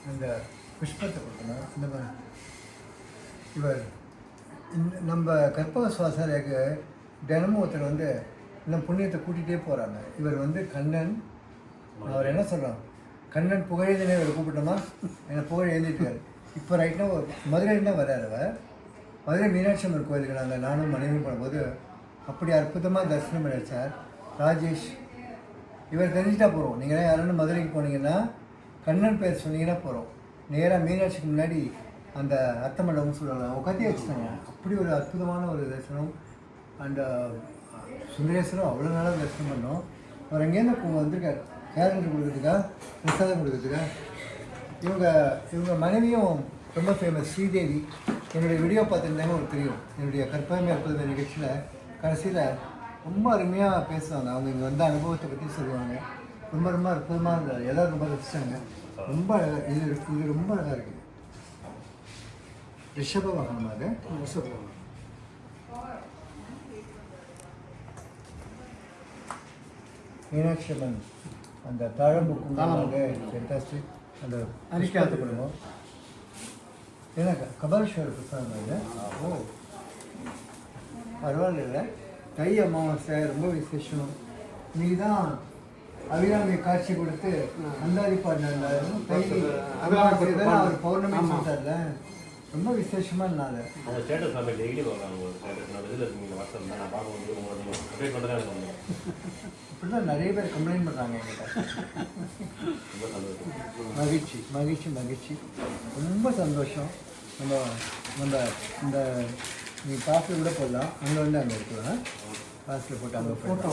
அந்த புஷ்பத்தை கொடுக்கணும். இந்த இவர் நம்ம கற்பக சுவாசாரியாக்கு தினமும் ஒருத்தர் வந்து இன்னும் புண்ணியத்தை கூட்டிகிட்டே போகிறாங்க. இவர் வந்து கண்ணன், அவர் என்ன சொல்கிறோம், கண்ணன் புகழேதனே இவர் கூப்பிட்டோமா, என்னை புகழ் எழுதிட்டார். இப்போ ரைட்னா ஒரு மதுரைன்னா வர்றார். அவர் மதுரை மீனாட்சி அம்மன் கோயிலுக்கு நாங்கள் நானும் மனைவியும் போகும்போது அப்படி அற்புதமாக தரிசனம் பண்ணிச்சார் ராஜேஷ். இவர் தெரிஞ்சுட்டா போகிறோம். நீங்கள் யாருன்னு மதுரைக்கு போனீங்கன்னா கண்ணன் பேர் சொன்னீங்கன்னா போகிறோம். நேராக மீனாட்சிக்கு முன்னாடி அந்த அர்த்த மண்டபம்னு சொல்லுவாங்க, அவங்க கட்டி வச்சுட்டாங்க. அப்படி ஒரு அற்புதமான ஒரு தரிசனம். அந்த சுந்தரேஸ்வரம் அவ்வளோ நாளாக தரிசனம் பண்ணோம். அவர் அங்கேருந்து வந்திருக்கார் கேரண்டர் கொடுக்குறதுக்கா, பிரசாதம் கொடுக்குறதுக்கா. இவங்க மனைவியும் ரொம்ப ஃபேமஸ், ஸ்ரீதேவி. என்னுடைய வீடியோ பார்த்துருந்தாங்க ஒரு தெரியும். என்னுடைய கற்பகமே அற்புதம் நிகழ்ச்சியில் கடைசியில் ரொம்ப அருமையாக பேசுவாங்க. அவங்க இங்கே வந்த அனுபவத்தை பற்றி சொல்லுவாங்க. ரொம்ப ரொம்ப அற்புதமாக இருந்தார். எல்லோரும் ரொம்ப ரசித்தாங்க. ரொம்ப அழகாக இது ரொம்ப அழகாக இருக்குது. ரிஷப வாகனமாக ரிஷப வாகனம். மீனாட்சி அம்மன் அந்த தாழம்புக்கு ஃபென்டாஸ்டிக். அந்த அரிக்காத்த குடும்பம் ஏன்னா கபாலீஸ்வரர் புத்தகம் இல்லை. ஓ பரவாயில்ல. தை அமாவாசை ரொம்ப விசேஷம். இன்னைக்கு தான் அபிராமி காட்சி கொடுத்து அந்தாதி பாடினார். தை அமாவாசை தான் அவர் பௌர்ணமி சொல்லிட்டார்ல, ரொம்ப விசேஷமாக இருந்தாங்க. இப்படிதான் நிறைய பேர் கம்ப்ளைண்ட் பண்ணுறாங்க என்கிட்ட. மகிழ்ச்சி மகிழ்ச்சி மகிழ்ச்சி, ரொம்ப சந்தோஷம். நம்ம இந்த நீ பாஸில் கூட போடலாம். அங்கே வந்து அங்கே இருக்கலாம். பாஸில் போட்டு அங்கே ஃபோட்டோ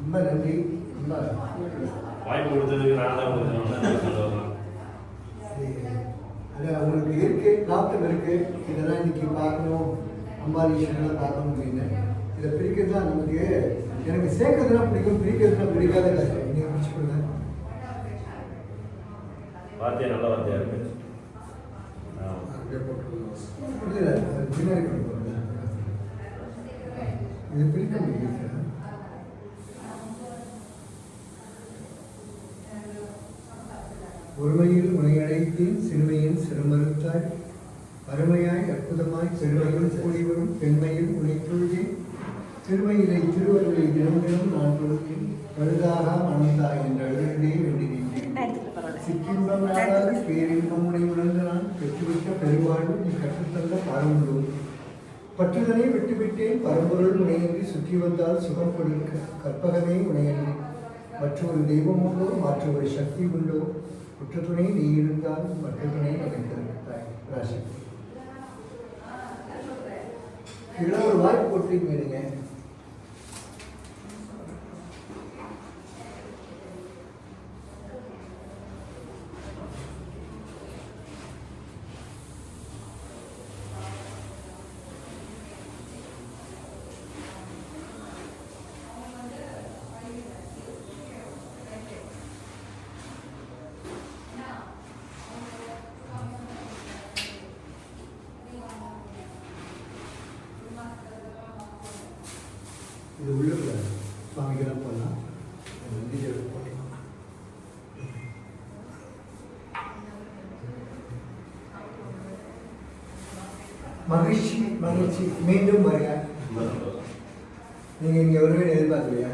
ரொம்ப நன்றி. ரொம்ப வாய்ப்பு கொடுத்ததுக்கு நான் தான் அது அவங்களுக்கு இருக்குது, நாட்டம் இருக்குது. இதெல்லாம் இன்றைக்கி பார்க்கணும், அம்பாலீஸ்வரெல்லாம் பார்க்கணும் அப்படின்னு இதை பிரிக்கிறது தான் நமக்கு. எனக்கு சேர்க்கறதுலாம் பிடிக்கும், பிரிக்கிறதுலாம் பிடிக்காத கஷ்டம். நீங்கள் பிடிச்சி கொடுங்க. வார்த்தையா நல்ல வார்த்தையாக இருக்குது. இல்லை பின்னாடி கொண்டு போகிறேன். இது பிரிக்க முடியும். ஒருமையில் முனையடைத்தேன் சிறுமையின் சிறுமறுத்தாய் அருமையாய் அற்புதமாய் பெருமையில் கூடிவரும் பெண்மையில் உனைத்தொழுதேன் திருமையிலை திருவருளை தினம் தினம் நான் தொழுதேன் பழுதாக மணந்தாய் என்று அழுதே வேண்டி நின்றேன். சிற்றின்பம் நாடாது பேரின்பம் உடை உணர்ந்து நான் பெற்றுவிட்ட பெருவாழ்வு நீ கற்றுத்தந்த பாரம்பரியம் பற்றுதனை விட்டுவிட்டேன். பரம்பொருள் உனையன்றி சுற்றி வந்தால் சுகம் கொடுக்க கற்பகமே உனையன்றி மற்றொரு தெய்வம் உண்டோ, மற்ற ஒரு சக்தி உண்டோ, குற்றத்துணை நீ இருந்தால் மற்ற துணை அமைத்திருக்கிறாய் ராசக்தி. இதெல்லாம் ஒரு வாய்ப்பு கொடுத்தீங்க. இது உள்ளுக்குள்ள சுவாமிக்கெல்லாம் போடலாம். மகிழ்ச்சி மகிழ்ச்சி. மீண்டும் வருக. நீங்கள் இங்கே வருவேன் எதிர்பார்க்கலையா?